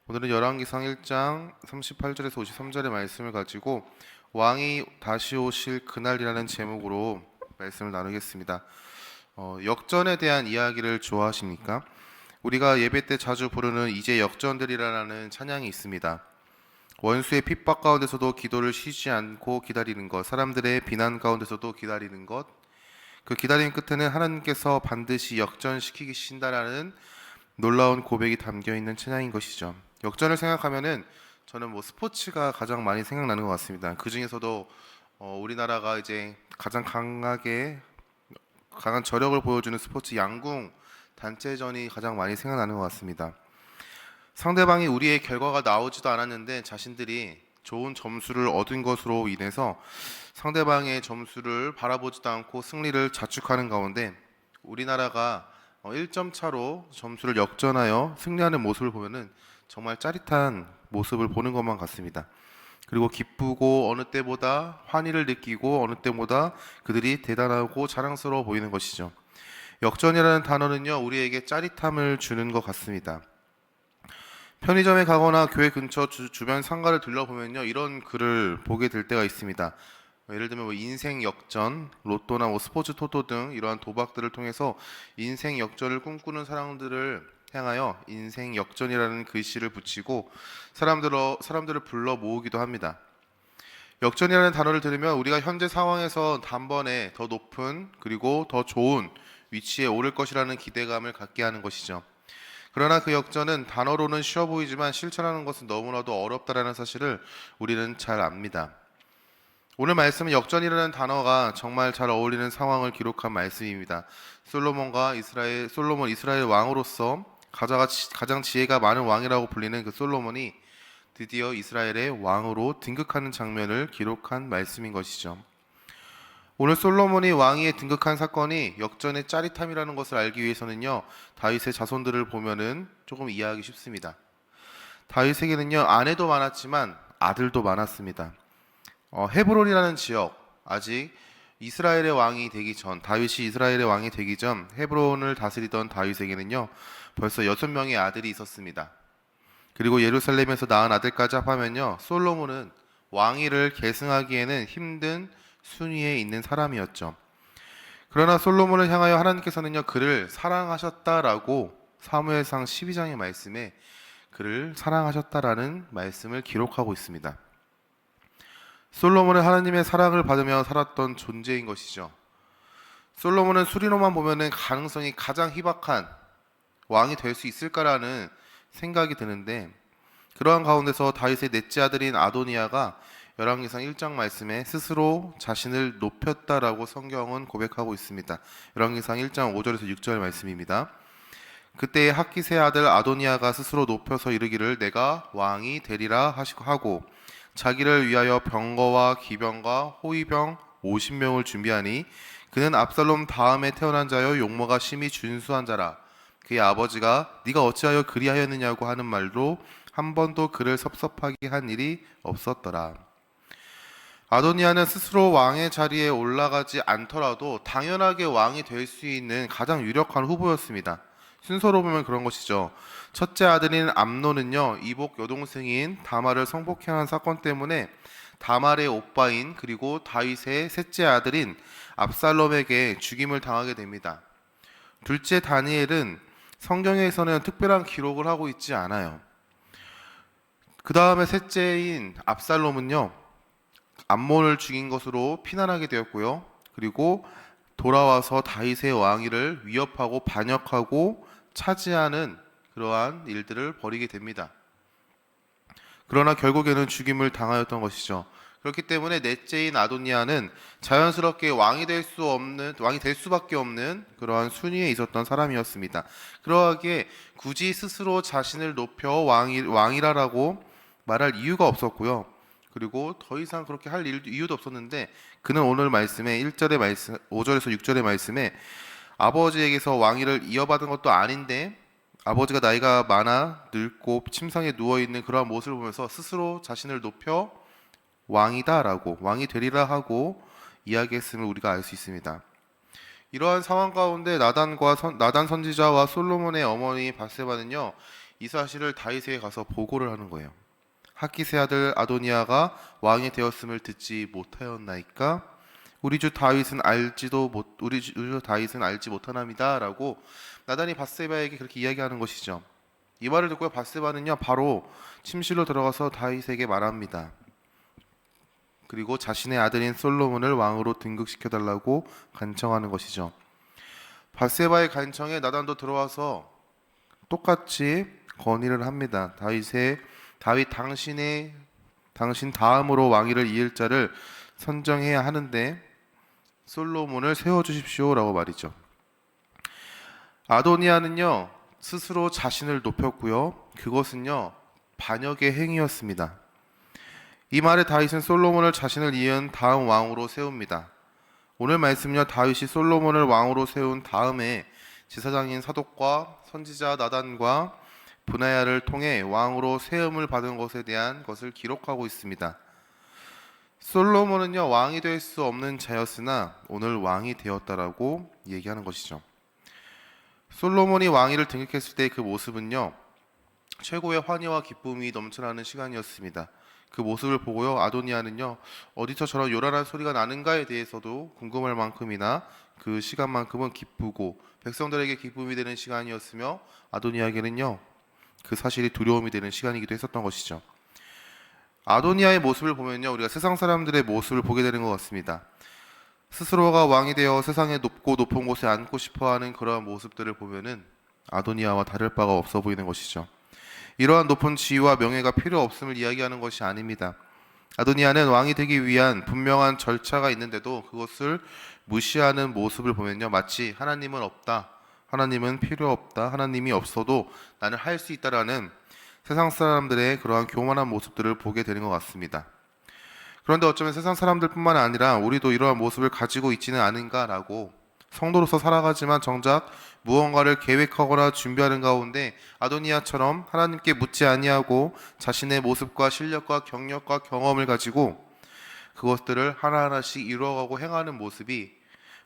오늘은 열왕기상 1장 38절에서 53절의 말씀을 가지고 왕이 다시 오실 그날이라는 제목으로 말씀을 나누겠습니다. 역전에 대한 이야기를 좋아하십니까? 우리가 예배 때 자주 부르는 이제 역전들이라는 찬양이 있습니다. 원수의 핍박 가운데서도 기도를 쉬지 않고 기다리는 것, 사람들의 비난 가운데서도 기다리는 것, 그 기다림 끝에는 하나님께서 반드시 역전시키신다라는 놀라운 고백이 담겨 있는 찬양인 것이죠. 역전을 생각하면은 저는 스포츠가 가장 많이 생각나는 것 같습니다. 그 중에서도 우리나라가 이제 가장 강한 저력을 보여주는 스포츠 양궁 단체전이 가장 많이 생각나는 것 같습니다. 상대방이 우리의 결과가 나오지도 않았는데 자신들이 좋은 점수를 얻은 것으로 인해서 상대방의 점수를 바라보지도 않고 승리를 자축하는 가운데 우리나라가 1점 차로 점수를 역전하여 승리하는 모습을 보면은 정말 짜릿한 모습을 보는 것만 같습니다. 그리고 기쁘고 어느 때보다 환희를 느끼고 어느 때보다 그들이 대단하고 자랑스러워 보이는 것이죠. 역전이라는 단어는요, 우리에게 짜릿함을 주는 것 같습니다. 편의점에 가거나 교회 근처 주변 상가를 둘러보면요, 이런 글을 보게 될 때가 있습니다. 예를 들면 인생 역전, 로또나 스포츠 토토 등 이러한 도박들을 통해서 인생 역전을 꿈꾸는 사람들을 향하여 인생 역전이라는 글씨를 붙이고 사람들을 불러 모으기도 합니다. 역전이라는 단어를 들으면 우리가 현재 상황에서 단번에 더 높은 그리고 더 좋은 위치에 오를 것이라는 기대감을 갖게 하는 것이죠. 그러나 그 역전은 단어로는 쉬워 보이지만 실천하는 것은 너무나도 어렵다라는 사실을 우리는 잘 압니다. 오늘 말씀은 역전이라는 단어가 정말 잘 어울리는 상황을 기록한 말씀입니다. 솔로몬 이스라엘 왕으로서 가장 지혜가 많은 왕이라고 불리는 그 솔로몬이 드디어 이스라엘의 왕으로 등극하는 장면을 기록한 말씀인 것이죠. 오늘 솔로몬이 왕위에 등극한 사건이 역전의 짜릿함이라는 것을 알기 위해서는요, 다윗의 자손들을 보면은 조금 이해하기 쉽습니다. 다윗에게는요, 아내도 많았지만 아들도 많았습니다. 헤브론이라는 지역, 아직 이스라엘의 왕이 되기 전, 다윗이 이스라엘의 왕이 되기 전 헤브론을 다스리던 다윗에게는요, 벌써 6명의 아들이 있었습니다. 그리고 예루살렘에서 낳은 아들까지 합하면요, 솔로몬은 왕위를 계승하기에는 힘든 순위에 있는 사람이었죠. 그러나 솔로몬을 향하여 하나님께서는요, 그를 사랑하셨다라고 사무엘상 12장의 말씀에 그를 사랑하셨다라는 말씀을 기록하고 있습니다. 솔로몬은 하나님의 사랑을 받으며 살았던 존재인 것이죠. 솔로몬은 수리로만 보면은 가능성이 가장 희박한 왕이 될 수 있을까라는 생각이 드는데, 그러한 가운데서 다윗의 넷째 아들인 아도니아가 열왕기상 1장 말씀에 스스로 자신을 높였다라고 성경은 고백하고 있습니다. 열왕기상 1장 5절에서 6절 말씀입니다. 그때 학기스의 아들 아도니아가 스스로 높여서 이르기를 내가 왕이 되리라 하고 자기를 위하여 병거와 기병과 호위병 50명을 준비하니 그는 압살롬 다음에 태어난 자여 용모가 심히 준수한 자라. 그의 아버지가 네가 어찌하여 그리하였느냐고 하는 말로 한 번도 그를 섭섭하게 한 일이 없었더라. 아도니아는 스스로 왕의 자리에 올라가지 않더라도 당연하게 왕이 될 수 있는 가장 유력한 후보였습니다. 순서로 보면 그런 것이죠. 첫째 아들인 암논은요, 이복 여동생인 다말을 성폭행한 사건 때문에 다말의 오빠인 그리고 다윗의 셋째 아들인 압살롬에게 죽임을 당하게 됩니다. 둘째 다니엘은 성경에서는 특별한 기록을 하고 있지 않아요. 그 다음에 셋째인 압살롬은요, 암몬을 죽인 것으로 피난하게 되었고요. 그리고 돌아와서 다윗의 왕위를 위협하고 반역하고 차지하는 그러한 일들을 벌이게 됩니다. 그러나 결국에는 죽임을 당하였던 것이죠. 그렇기 때문에 넷째인 아도니아는 자연스럽게 왕이 될 수밖에 없는 그러한 순위에 있었던 사람이었습니다. 그러하기에 굳이 스스로 자신을 높여 왕이라라고 말할 이유가 없었고요. 그리고 더 이상 그렇게 할 이유도 없었는데 그는 오늘 말씀에 1절의 말씀, 5절에서 6절의 말씀에 아버지에게서 왕위를 이어받은 것도 아닌데 아버지가 나이가 많아 늙고 침상에 누워있는 그러한 모습을 보면서 스스로 자신을 높여 왕이다라고 왕이 되리라 하고 이야기했음을 우리가 알 수 있습니다. 이러한 상황 가운데 나단 선지자와 솔로몬의 어머니 바세바는요, 이 사실을 다윗에게 가서 보고를 하는 거예요. 학기세 아들 아도니아가 왕이 되었음을 듣지 못하였나이까? 우리 주 다윗은 알지 못하나이다라고 나단이 밧세바에게 그렇게 이야기하는 것이죠. 이 말을 듣고 밧세바는요 바로 침실로 들어가서 다윗에게 말합니다. 그리고 자신의 아들인 솔로몬을 왕으로 등극시켜 달라고 간청하는 것이죠. 밧세바의 간청에 나단도 들어와서 똑같이 건의를 합니다. 다윗 당신 다음으로 왕위를 이을 자를 선정해야 하는데 솔로몬을 세워 주십시오라고 말이죠. 아도니아는요 스스로 자신을 높였고요. 그것은요 반역의 행위였습니다. 이 말에 다윗은 솔로몬을 자신을 이은 다음 왕으로 세웁니다. 오늘 말씀은요 다윗이 솔로몬을 왕으로 세운 다음에 제사장인 사독과 선지자 나단과 브나야를 통해 왕으로 세움을 받은 것에 대한 것을 기록하고 있습니다. 솔로몬은요 왕이 될 수 없는 자였으나 오늘 왕이 되었다라고 얘기하는 것이죠. 솔로몬이 왕위를 등극했을 때 그 모습은요 최고의 환희와 기쁨이 넘쳐나는 시간이었습니다. 그 모습을 보고요 아도니아는요 어디서 저런 요란한 소리가 나는가에 대해서도 궁금할 만큼이나 그 시간만큼은 기쁘고 백성들에게 기쁨이 되는 시간이었으며 아도니아에게는요 그 사실이 두려움이 되는 시간이기도 했었던 것이죠. 아도니아의 모습을 보면요 우리가 세상 사람들의 모습을 보게 되는 것 같습니다. 스스로가 왕이 되어 세상의 높고 높은 곳에 앉고 싶어하는 그러한 모습들을 보면은 아도니아와 다를 바가 없어 보이는 것이죠. 이러한 높은 지위와 명예가 필요 없음을 이야기하는 것이 아닙니다. 아도니아는 왕이 되기 위한 분명한 절차가 있는데도 그것을 무시하는 모습을 보면요 마치 하나님은 없다, 하나님은 필요 없다, 하나님이 없어도 나는 할 수 있다라는 세상 사람들의 그러한 교만한 모습들을 보게 되는 것 같습니다. 그런데 어쩌면 세상 사람들뿐만 아니라 우리도 이러한 모습을 가지고 있지는 않은가라고 성도로서 살아가지만 정작 무언가를 계획하거나 준비하는 가운데 아도니아처럼 하나님께 묻지 아니하고 자신의 모습과 실력과 경력과 경험을 가지고 그것들을 하나하나씩 이루어가고 행하는 모습이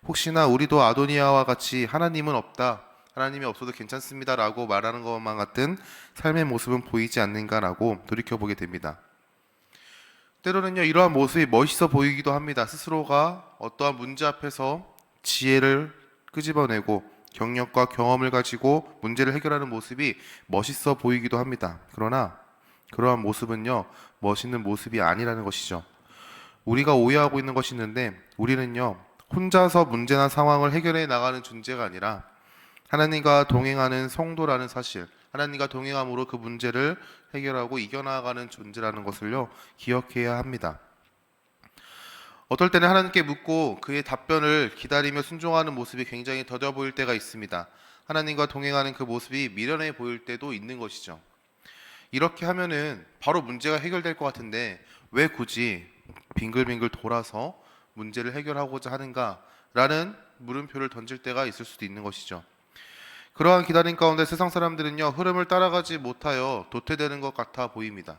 혹시나 우리도 아도니아와 같이 하나님은 없다, 하나님이 없어도 괜찮습니다 라고 말하는 것만 같은 삶의 모습은 보이지 않는가라고 돌이켜보게 됩니다. 때로는요 이러한 모습이 멋있어 보이기도 합니다. 스스로가 어떠한 문제 앞에서 지혜를 끄집어내고 경력과 경험을 가지고 문제를 해결하는 모습이 멋있어 보이기도 합니다. 그러나 그러한 모습은요 멋있는 모습이 아니라는 것이죠. 우리가 오해하고 있는 것이 있는데 우리는요 혼자서 문제나 상황을 해결해 나가는 존재가 아니라 하나님과 동행하는 성도라는 사실, 하나님과 동행함으로 그 문제를 해결하고 이겨나가는 존재라는 것을요 기억해야 합니다. 어떨 때는 하나님께 묻고 그의 답변을 기다리며 순종하는 모습이 굉장히 더뎌 보일 때가 있습니다. 하나님과 동행하는 그 모습이 미련해 보일 때도 있는 것이죠. 이렇게 하면은 바로 문제가 해결될 것 같은데 왜 굳이 빙글빙글 돌아서 문제를 해결하고자 하는가라는 물음표를 던질 때가 있을 수도 있는 것이죠. 그러한 기다림 가운데 세상 사람들은요 흐름을 따라가지 못하여 도태되는 것 같아 보입니다.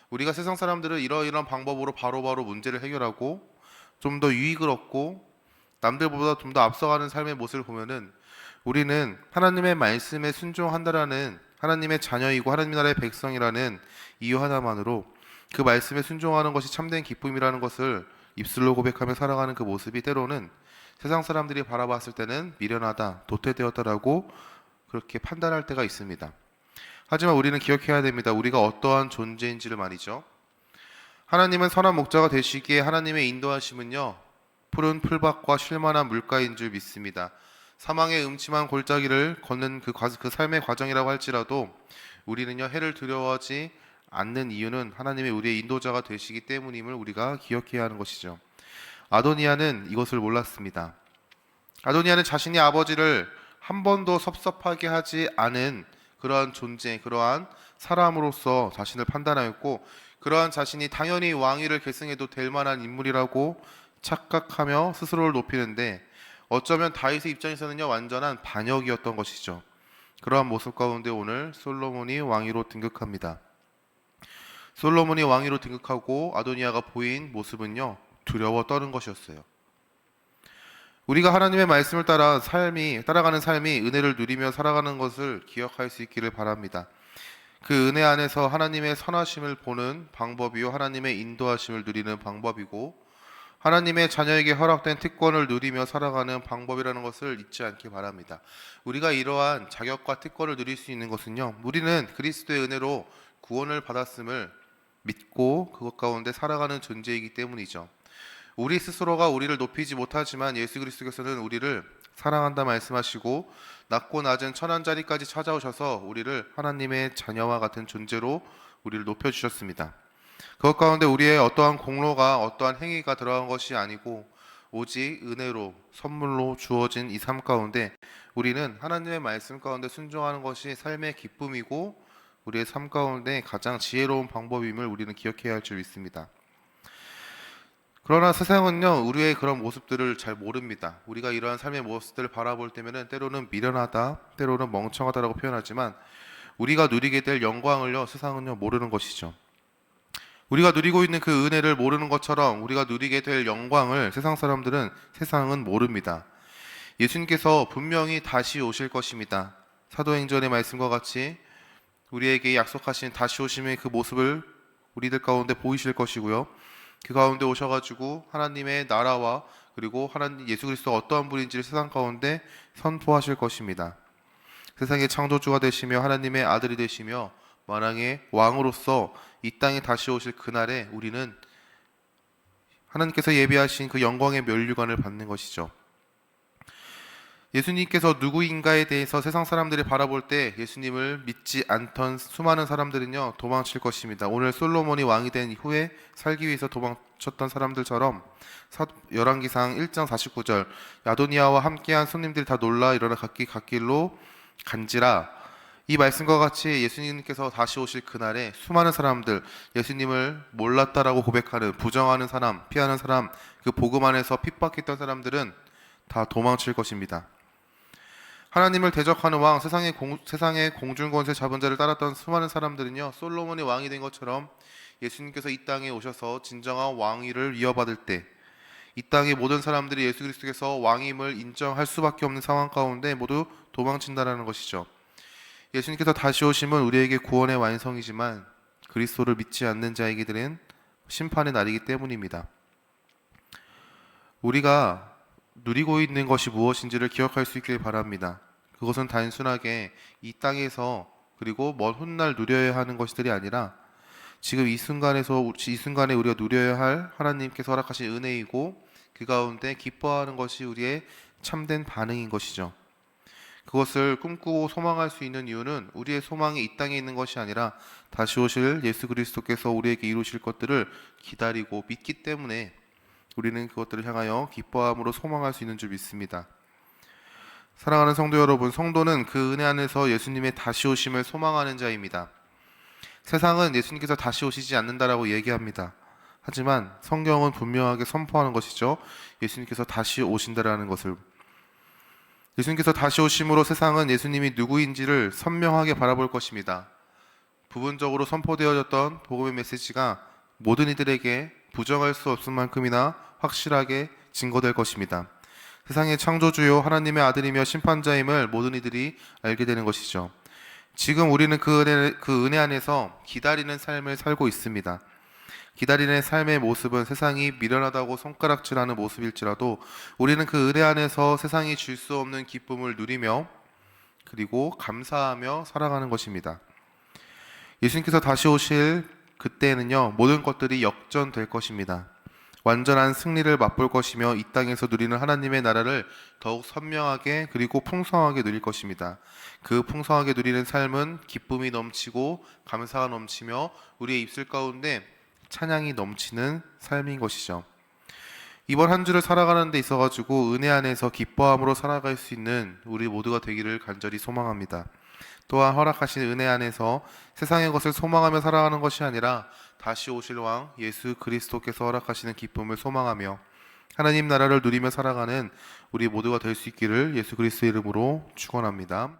우리가 세상 사람들은 이러이러한 방법으로 바로바로 문제를 해결하고 좀 더 유익을 얻고 남들보다 좀 더 앞서가는 삶의 모습을 보면은 우리는 하나님의 말씀에 순종한다라는 하나님의 자녀이고 하나님 나라의 백성이라는 이유 하나만으로 그 말씀에 순종하는 것이 참된 기쁨이라는 것을 입술로 고백하며 살아가는 그 모습이 때로는 세상 사람들이 바라봤을 때는 미련하다, 도태되었다라고 그렇게 판단할 때가 있습니다. 하지만 우리는 기억해야 됩니다. 우리가 어떠한 존재인지를 말이죠. 하나님은 선한 목자가 되시기에 하나님의 인도하심은요 푸른 풀밭과 쉴만한 물가인 줄 믿습니다. 사망의 음침한 골짜기를 걷는 그 삶의 과정이라고 할지라도 우리는요 해를 두려워하지 않는 이유는 하나님이 우리의 인도자가 되시기 때문임을 우리가 기억해야 하는 것이죠. 아도니아는 이것을 몰랐습니다. 아도니아는 자신이 아버지를 한 번도 섭섭하게 하지 않은 그러한 존재, 그러한 사람으로서 자신을 판단하였고 그러한 자신이 당연히 왕위를 계승해도 될 만한 인물이라고 착각하며 스스로를 높이는데 어쩌면 다윗의 입장에서는요 완전한 반역이었던 것이죠. 그러한 모습 가운데 오늘 솔로몬이 왕위로 등극합니다. 솔로몬이 왕위로 등극하고 아도니아가 보인 모습은요 두려워 떠는 것이었어요. 우리가 하나님의 말씀을 따라가는 삶이 은혜를 누리며 살아가는 것을 기억할 수 있기를 바랍니다. 그 은혜 안에서 하나님의 선하심을 보는 방법이요 하나님의 인도하심을 누리는 방법이고 하나님의 자녀에게 허락된 특권을 누리며 살아가는 방법이라는 것을 잊지 않기 바랍니다. 우리가 이러한 자격과 특권을 누릴 수 있는 것은요, 우리는 그리스도의 은혜로 구원을 받았음을 믿고 그것 가운데 살아가는 존재이기 때문이죠. 우리 스스로가 우리를 높이지 못하지만 예수 그리스도께서는 우리를 사랑한다 말씀하시고 낮고 낮은 천한 자리까지 찾아오셔서 우리를 하나님의 자녀와 같은 존재로 우리를 높여주셨습니다. 그것 가운데 우리의 어떠한 공로가 어떠한 행위가 들어간 것이 아니고 오직 은혜로 선물로 주어진 이 삶 가운데 우리는 하나님의 말씀 가운데 순종하는 것이 삶의 기쁨이고 우리의 삶 가운데 가장 지혜로운 방법임을 우리는 기억해야 할 줄 믿습니다. 그러나 세상은요, 우리의 그런 모습들을 잘 모릅니다. 우리가 이러한 삶의 모습들을 바라볼 때면은 때로는 미련하다, 때로는 멍청하다라고 표현하지만 우리가 누리게 될 영광을요, 세상은요, 모르는 것이죠. 우리가 누리고 있는 그 은혜를 모르는 것처럼 우리가 누리게 될 영광을 세상은 모릅니다. 예수님께서 분명히 다시 오실 것입니다. 사도행전의 말씀과 같이 우리에게 약속하신 다시 오심의 그 모습을 우리들 가운데 보이실 것이고요. 그 가운데 오셔가지고 하나님의 나라와 그리고 하나님 예수 그리스도가 어떠한 분인지를 세상 가운데 선포하실 것입니다. 세상의 창조주가 되시며 하나님의 아들이 되시며 만왕의 왕으로서 이 땅에 다시 오실 그날에 우리는 하나님께서 예비하신 그 영광의 면류관을 받는 것이죠. 예수님께서 누구인가에 대해서 세상 사람들이 바라볼 때 예수님을 믿지 않던 수많은 사람들은요, 도망칠 것입니다. 오늘 솔로몬이 왕이 된 이후에 살기 위해서 도망쳤던 사람들처럼 열왕기상 1장 49절 야도니아와 함께한 손님들이 다 놀라 일어나 각기 갓길로 간지라, 이 말씀과 같이 예수님께서 다시 오실 그날에 수많은 사람들, 예수님을 몰랐다라고 고백하는, 부정하는 사람, 피하는 사람, 그 복음 안에서 핍박했던 사람들은 다 도망칠 것입니다. 하나님을 대적하는 왕, 세상의 공중권세 잡은 자를 따랐던 수많은 사람들은요, 솔로몬이 왕이 된 것처럼 예수님께서 이 땅에 오셔서 진정한 왕위를 이어받을 때 이 땅의 모든 사람들이 예수 그리스도께서 왕임을 인정할 수밖에 없는 상황 가운데 모두 도망친다라는 것이죠. 예수님께서 다시 오심은 우리에게 구원의 완성이지만 그리스도를 믿지 않는 자에게는 심판의 날이기 때문입니다. 우리가 누리고 있는 것이 무엇인지를 기억할 수 있길 바랍니다. 그것은 단순하게 이 땅에서 그리고 먼 훗날 누려야 하는 것들이 아니라 지금 이 순간에 우리가 누려야 할 하나님께서 허락하신 은혜이고 그 가운데 기뻐하는 것이 우리의 참된 반응인 것이죠. 그것을 꿈꾸고 소망할 수 있는 이유는 우리의 소망이 이 땅에 있는 것이 아니라 다시 오실 예수 그리스도께서 우리에게 이루실 것들을 기다리고 믿기 때문에 우리는 그것들을 향하여 기뻐함으로 소망할 수 있는 줄 믿습니다. 사랑하는 성도 여러분, 성도는 그 은혜 안에서 예수님의 다시 오심을 소망하는 자입니다. 세상은 예수님께서 다시 오시지 않는다라고 얘기합니다. 하지만 성경은 분명하게 선포하는 것이죠. 예수님께서 다시 오신다라는 것을. 예수님께서 다시 오심으로 세상은 예수님이 누구인지를 선명하게 바라볼 것입니다. 부분적으로 선포되어졌던 복음의 메시지가 모든 이들에게 부정할 수 없을 만큼이나 확실하게 증거될 것입니다. 세상의 창조주요 하나님의 아들이며 심판자임을 모든 이들이 알게 되는 것이죠. 지금 우리는 그 은혜 안에서 기다리는 삶을 살고 있습니다. 기다리는 삶의 모습은 세상이 미련하다고 손가락질하는 모습일지라도 우리는 그 은혜 안에서 세상이 줄 수 없는 기쁨을 누리며 그리고 감사하며 살아가는 것입니다. 예수님께서 다시 오실 그때에는요, 모든 것들이 역전될 것입니다. 완전한 승리를 맛볼 것이며 이 땅에서 누리는 하나님의 나라를 더욱 선명하게 그리고 풍성하게 누릴 것입니다. 그 풍성하게 누리는 삶은 기쁨이 넘치고 감사가 넘치며 우리의 입술 가운데 찬양이 넘치는 삶인 것이죠. 이번 한 주를 살아가는 데 있어가지고 은혜 안에서 기뻐함으로 살아갈 수 있는 우리 모두가 되기를 간절히 소망합니다. 또한 허락하신 은혜 안에서 세상의 것을 소망하며 살아가는 것이 아니라 다시 오실 왕 예수 그리스도께서 허락하시는 기쁨을 소망하며 하나님 나라를 누리며 살아가는 우리 모두가 될 수 있기를 예수 그리스도의 이름으로 축원합니다.